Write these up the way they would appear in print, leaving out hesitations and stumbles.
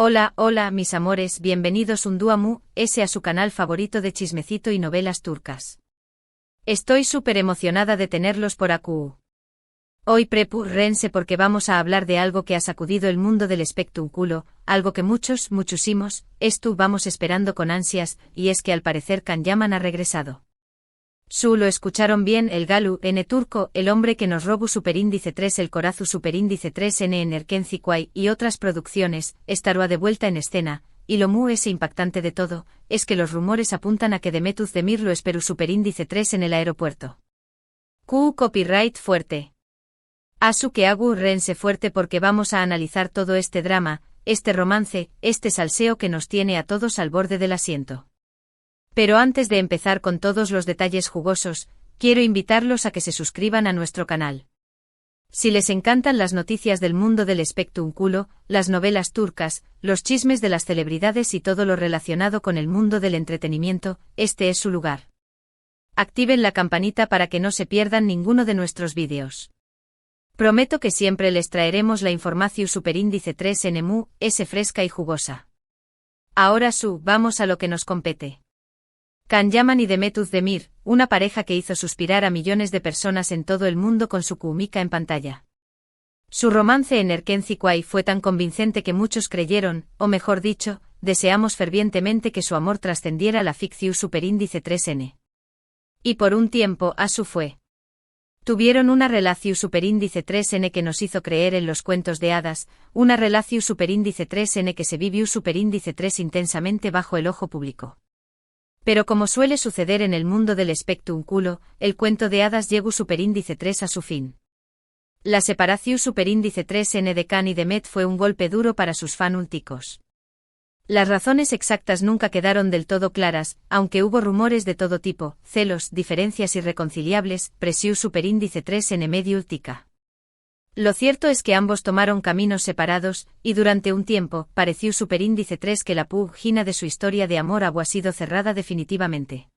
Hola, hola, mis amores, bienvenidos un día a su canal favorito de chismecito y novelas turcas. Estoy súper emocionada de tenerlos por aquí. Hoy prepárense porque vamos a hablar de algo que ha sacudido el mundo del espectáculo, algo que muchísimos, vamos esperando con ansias, y es que al parecer Can Yaman ha regresado. Lo escucharon bien, el Galu, N turco, el hombre que nos robó Superíndice 3, el Corazu Superíndice 3N en Erkenci y otras producciones, estará de vuelta en escena, y lo impactante de todo, es que los rumores apuntan a que Demet Özdemir lo esperó Superíndice 3 en el aeropuerto. Copyright fuerte. Asu que hagu rense fuerte porque vamos a analizar todo este drama, este romance, este salseo que nos tiene a todos al borde del asiento. Pero antes de empezar con todos los detalles jugosos, quiero invitarlos a que se suscriban a nuestro canal. Si les encantan las noticias del mundo del espectáculo, las novelas turcas, los chismes de las celebridades y todo lo relacionado con el mundo del entretenimiento, este es su lugar. Activen la campanita para que no se pierdan ninguno de nuestros vídeos. Prometo que siempre les traeremos la información Superíndice 3 en fresca y jugosa. Ahora vamos a lo que nos compete. Can Yaman y Demet Özdemir, una pareja que hizo suspirar a millones de personas en todo el mundo con su química en pantalla. Su romance en Erkenci fue tan convincente que muchos creyeron, o mejor dicho, deseamos fervientemente que su amor trascendiera la ficción Superíndice 3N. Y por un tiempo Asu fue. Tuvieron una relación Superíndice 3N que nos hizo creer en los cuentos de hadas, una relación Superíndice 3N que se vivió Superíndice 3 intensamente bajo el ojo público. Pero como suele suceder en el mundo del espectáculo, el cuento de hadas llegó Superíndice 3 a su fin. La separación Superíndice 3N de Can y Demet fue un golpe duro para sus fanáticos. Las razones exactas nunca quedaron del todo claras, aunque hubo rumores de todo tipo, celos, diferencias irreconciliables, presión Superíndice 3N medio tica. Lo cierto es que ambos tomaron caminos separados, y durante un tiempo, pareció Superíndice 3 que la página de su historia de amor había sido cerrada definitivamente.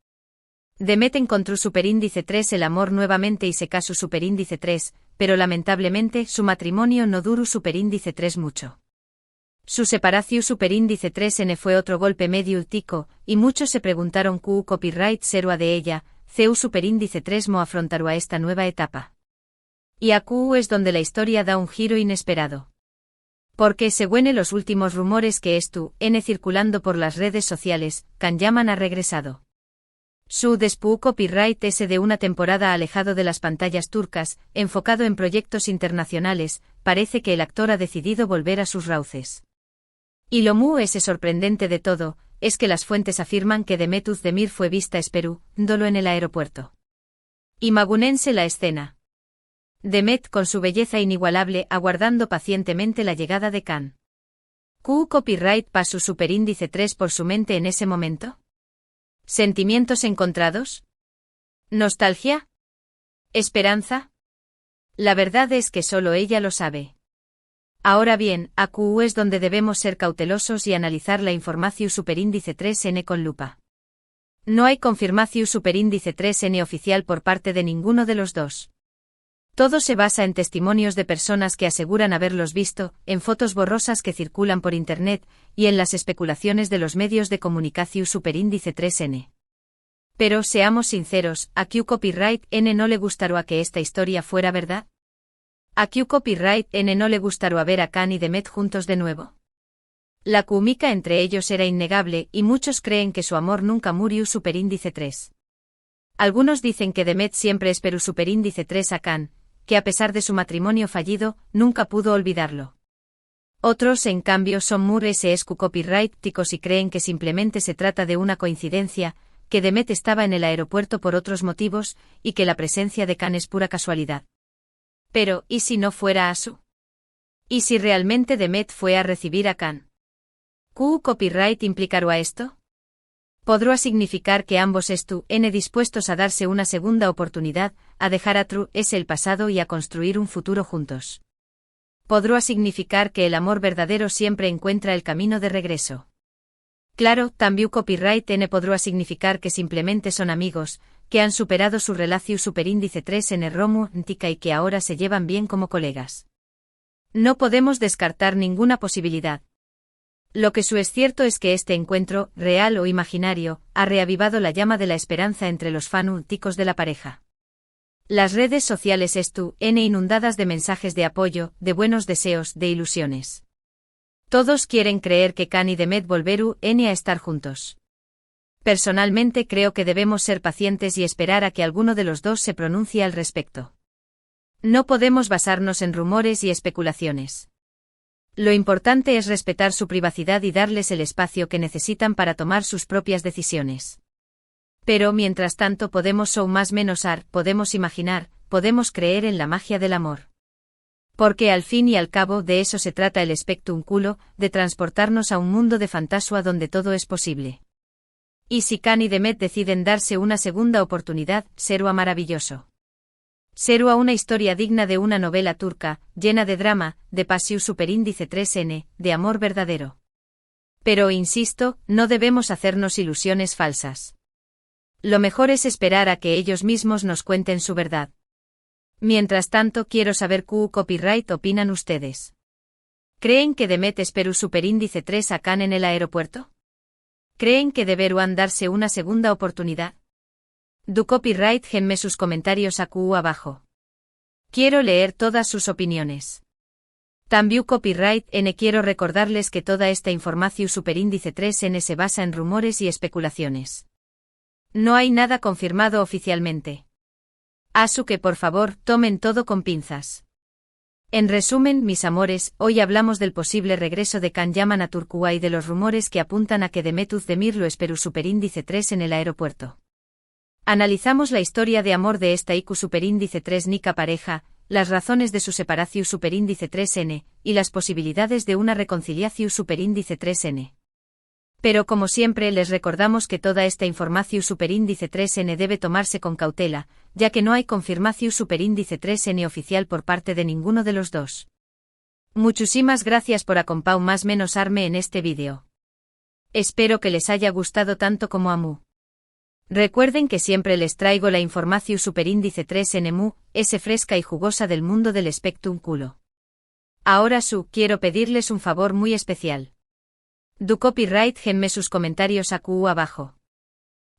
Demet encontró Superíndice 3 el amor nuevamente y se casó Superíndice 3, pero lamentablemente su matrimonio no duró Superíndice 3 mucho. Su separación Superíndice 3N fue otro golpe medio tico, y muchos se preguntaron copyright será de ella, Superíndice 3 mo afrontará esta nueva etapa. Y aquí es donde la historia da un giro inesperado. Porque según los últimos rumores que circulando por las redes sociales, Can Yaman ha regresado. Su copyright es de una temporada alejado de las pantallas turcas, enfocado en proyectos internacionales, parece que el actor ha decidido volver a sus raíces. Y lo sorprendente de todo, es que las fuentes afirman que Demet Özdemir fue vista esperándolo en el aeropuerto. Imagúnense la escena. Demet con su belleza inigualable aguardando pacientemente la llegada de Can. Copyright pasó Superíndice 3 por su mente en ese momento. ¿Sentimientos encontrados? ¿Nostalgia? ¿Esperanza? La verdad es que solo ella lo sabe. Ahora bien, aquí es donde debemos ser cautelosos y analizar la información Superíndice 3N con lupa. No hay confirmación Superíndice 3N oficial por parte de ninguno de los dos. Todo se basa en testimonios de personas que aseguran haberlos visto, en fotos borrosas que circulan por internet, y en las especulaciones de los medios de comunicación Superíndice 3N. Pero seamos sinceros, ¿a Copyright N no le gustaría que esta historia fuera verdad? ¿A Copyright N no le gustaría ver a Can y Demet juntos de nuevo? La química entre ellos era innegable y muchos creen que su amor nunca murió Superíndice 3. Algunos dicen que Demet siempre esperó Superíndice 3 a Can, que a pesar de su matrimonio fallido, nunca pudo olvidarlo. Otros en cambio son muy copyrighticos y creen que simplemente se trata de una coincidencia, que Demet estaba en el aeropuerto por otros motivos, y que la presencia de Can es pura casualidad. Pero, ¿y si no fuera Asu? ¿Y si realmente Demet fue a recibir a Can? ¿Copyright implicará esto? ¿Podrá significar que ambos dispuestos a darse una segunda oportunidad, a dejar atrás el pasado y a construir un futuro juntos? ¿Podrá significar que el amor verdadero siempre encuentra el camino de regreso? Claro, también Copyright N podrá significar que simplemente son amigos, que han superado su relación Superíndice 3 en el romántica y que ahora se llevan bien como colegas. No podemos descartar ninguna posibilidad. Lo que es cierto es que este encuentro, real o imaginario, ha reavivado la llama de la esperanza entre los fanáticos de la pareja. Las redes sociales están inundadas de mensajes de apoyo, de buenos deseos, de ilusiones. Todos quieren creer que Can y Demet volverán a estar juntos. Personalmente creo que debemos ser pacientes y esperar a que alguno de los dos se pronuncie al respecto. No podemos basarnos en rumores y especulaciones. Lo importante es respetar su privacidad y darles el espacio que necesitan para tomar sus propias decisiones. Pero mientras tanto podemos podemos imaginar, podemos creer en la magia del amor. Porque al fin y al cabo de eso se trata el espectáculo, de transportarnos a un mundo de fantasía donde todo es posible. Y si Can y Demet deciden darse una segunda oportunidad, será maravilloso. Será una historia digna de una novela turca, llena de drama, de pasión superíndice 3N, de amor verdadero. Pero insisto, no debemos hacernos ilusiones falsas. Lo mejor es esperar a que ellos mismos nos cuenten su verdad. Mientras tanto quiero saber qué copyright opinan ustedes. ¿Creen que Demet esperó superíndice 3 a Can en el aeropuerto? ¿Creen que deberán darse una segunda oportunidad? Du copyright genme sus comentarios abajo. Quiero leer todas sus opiniones. También copyright quiero recordarles que toda esta información superíndice 3N se basa en rumores y especulaciones. No hay nada confirmado oficialmente. Así que por favor, tomen todo con pinzas. En resumen, mis amores, hoy hablamos del posible regreso de Can Yaman a Turquía y de los rumores que apuntan a que Demet Özdemir lo esperó superíndice 3 en el aeropuerto. Analizamos la historia de amor de esta IQ superíndice 3 nica pareja, las razones de su separación superíndice 3N, y las posibilidades de una reconciliación superíndice 3N. Pero como siempre les recordamos que toda esta información superíndice 3N debe tomarse con cautela, ya que no hay confirmación superíndice 3N oficial por parte de ninguno de los dos. Muchísimas gracias por acompañarme en este vídeo. Espero que les haya gustado tanto como a mí. Recuerden que siempre les traigo la información superíndice 3N es fresca y jugosa del mundo del espectáculo. Ahora quiero pedirles un favor muy especial. Du copyright genme sus comentarios abajo.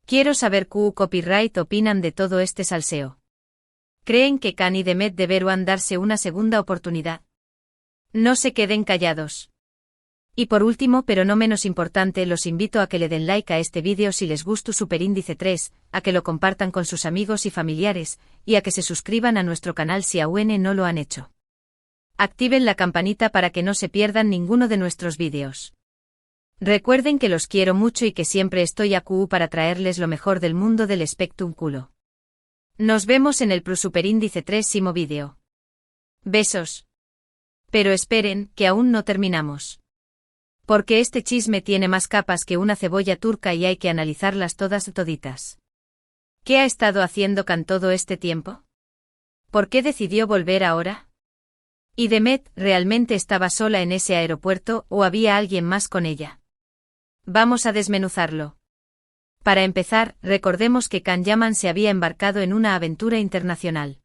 Quiero saber qué copyright opinan de todo este salseo. ¿Creen que Can y Demet deberán darse una segunda oportunidad? No se queden callados. Y por último pero no menos importante, los invito a que le den like a este vídeo si les gustó superíndice 3, a que lo compartan con sus amigos y familiares, y a que se suscriban a nuestro canal si aún no lo han hecho. Activen la campanita para que no se pierdan ninguno de nuestros vídeos. Recuerden que los quiero mucho y que siempre estoy aquí para traerles lo mejor del mundo del espectáculo. Nos vemos en el superíndice 3º vídeo. Besos. Pero esperen, que aún no terminamos. Porque este chisme tiene más capas que una cebolla turca y hay que analizarlas todas toditas. ¿Qué ha estado haciendo Can todo este tiempo? ¿Por qué decidió volver ahora? ¿Y Demet realmente estaba sola en ese aeropuerto o había alguien más con ella? Vamos a desmenuzarlo. Para empezar, recordemos que Can Yaman se había embarcado en una aventura internacional.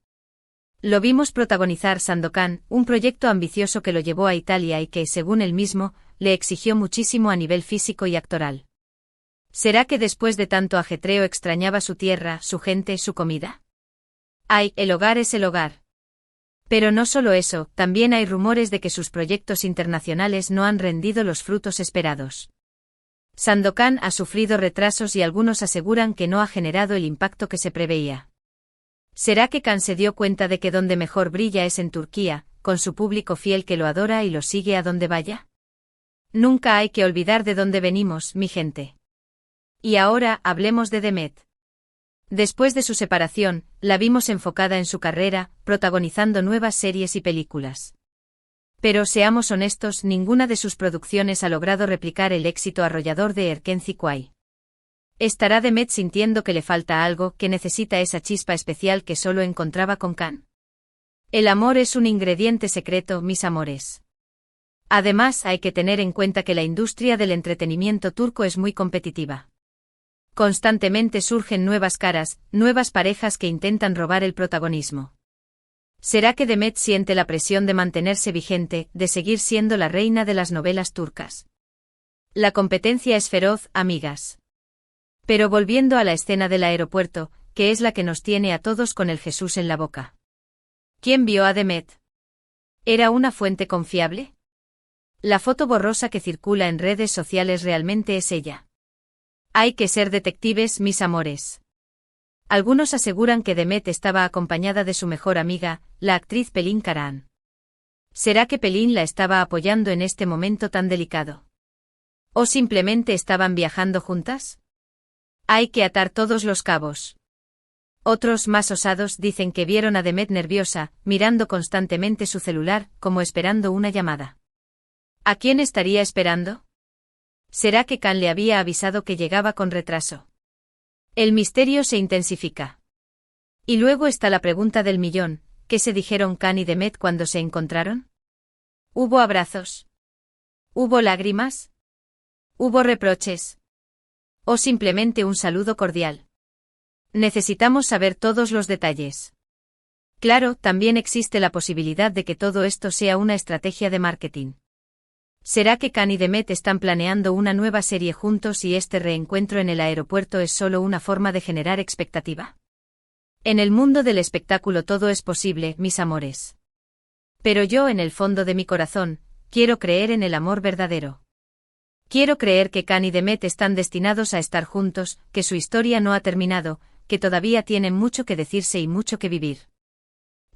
Lo vimos protagonizar Sandokan, un proyecto ambicioso que lo llevó a Italia y que, según él mismo, le exigió muchísimo a nivel físico y actoral. ¿Será que después de tanto ajetreo extrañaba su tierra, su gente, su comida? Ay, el hogar es el hogar. Pero no solo eso, también hay rumores de que sus proyectos internacionales no han rendido los frutos esperados. Sandokan ha sufrido retrasos y algunos aseguran que no ha generado el impacto que se preveía. ¿Será que Can se dio cuenta de que donde mejor brilla es en Turquía, con su público fiel que lo adora y lo sigue a donde vaya? Nunca hay que olvidar de dónde venimos, mi gente. Y ahora, hablemos de Demet. Después de su separación, la vimos enfocada en su carrera, protagonizando nuevas series y películas. Pero seamos honestos, ninguna de sus producciones ha logrado replicar el éxito arrollador de Erkenci Kuay. ¿Estará Demet sintiendo que le falta algo, que necesita esa chispa especial que solo encontraba con Can? El amor es un ingrediente secreto, mis amores. Además, hay que tener en cuenta que la industria del entretenimiento turco es muy competitiva. Constantemente surgen nuevas caras, nuevas parejas que intentan robar el protagonismo. ¿Será que Demet siente la presión de mantenerse vigente, de seguir siendo la reina de las novelas turcas? La competencia es feroz, amigas. Pero volviendo a la escena del aeropuerto, que es la que nos tiene a todos con el Jesús en la boca. ¿Quién vio a Demet? ¿Era una fuente confiable? La foto borrosa que circula en redes sociales realmente es ella. Hay que ser detectives, mis amores. Algunos aseguran que Demet estaba acompañada de su mejor amiga, la actriz Pelín Karan. ¿Será que Pelín la estaba apoyando en este momento tan delicado? ¿O simplemente estaban viajando juntas? Hay que atar todos los cabos. Otros más osados dicen que vieron a Demet nerviosa, mirando constantemente su celular, como esperando una llamada. ¿A quién estaría esperando? ¿Será que Khan le había avisado que llegaba con retraso? El misterio se intensifica. Y luego está la pregunta del millón, ¿qué se dijeron Khan y Demet cuando se encontraron? ¿Hubo abrazos? ¿Hubo lágrimas? ¿Hubo reproches? ¿O simplemente un saludo cordial? Necesitamos saber todos los detalles. Claro, también existe la posibilidad de que todo esto sea una estrategia de marketing. ¿Será que Khan y Demet están planeando una nueva serie juntos y este reencuentro en el aeropuerto es solo una forma de generar expectativa? En el mundo del espectáculo todo es posible, mis amores. Pero yo, en el fondo de mi corazón, quiero creer en el amor verdadero. Quiero creer que Khan y Demet están destinados a estar juntos, que su historia no ha terminado, que todavía tienen mucho que decirse y mucho que vivir.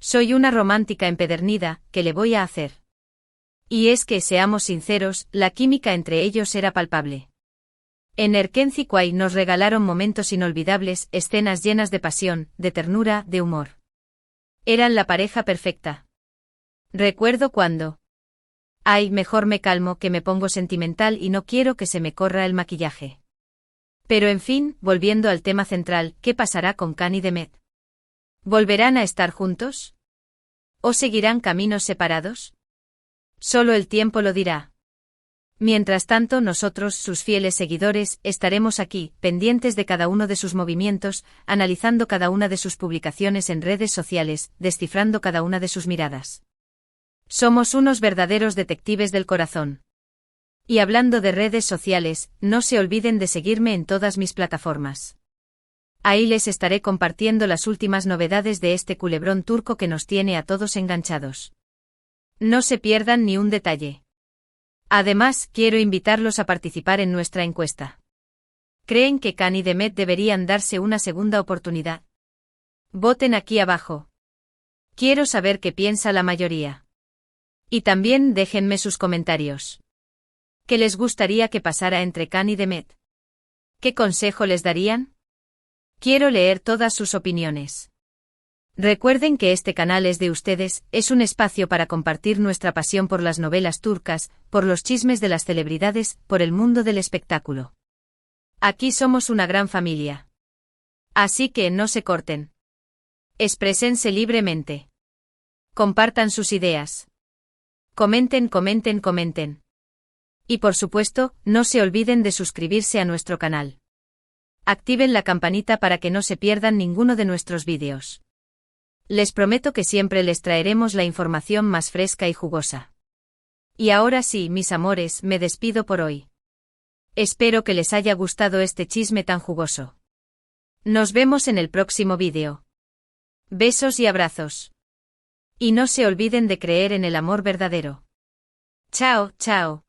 Soy una romántica empedernida, ¿qué le voy a hacer? Y es que, seamos sinceros, la química entre ellos era palpable. En Erkenci Kwai nos regalaron momentos inolvidables, escenas llenas de pasión, de ternura, de humor. Eran la pareja perfecta. Recuerdo cuando... Ay, mejor me calmo que me pongo sentimental y no quiero que se me corra el maquillaje. Pero en fin, volviendo al tema central, ¿qué pasará con Khan y Demet? ¿Volverán a estar juntos? ¿O seguirán caminos separados? Solo el tiempo lo dirá. Mientras tanto, nosotros, sus fieles seguidores, estaremos aquí, pendientes de cada uno de sus movimientos, analizando cada una de sus publicaciones en redes sociales, descifrando cada una de sus miradas. Somos unos verdaderos detectives del corazón. Y hablando de redes sociales, no se olviden de seguirme en todas mis plataformas. Ahí les estaré compartiendo las últimas novedades de este culebrón turco que nos tiene a todos enganchados. No se pierdan ni un detalle. Además, quiero invitarlos a participar en nuestra encuesta. ¿Creen que Khan y Demet deberían darse una segunda oportunidad? Voten aquí abajo. Quiero saber qué piensa la mayoría. Y también déjenme sus comentarios. ¿Qué les gustaría que pasara entre Khan y Demet? ¿Qué consejo les darían? Quiero leer todas sus opiniones. Recuerden que este canal es de ustedes, es un espacio para compartir nuestra pasión por las novelas turcas, por los chismes de las celebridades, por el mundo del espectáculo. Aquí somos una gran familia. Así que no se corten. Exprésense libremente. Compartan sus ideas. Comenten, comenten, comenten. Y por supuesto, no se olviden de suscribirse a nuestro canal. Activen la campanita para que no se pierdan ninguno de nuestros vídeos. Les prometo que siempre les traeremos la información más fresca y jugosa. Y ahora sí, mis amores, me despido por hoy. Espero que les haya gustado este chisme tan jugoso. Nos vemos en el próximo vídeo. Besos y abrazos. Y no se olviden de creer en el amor verdadero. Chao, chao.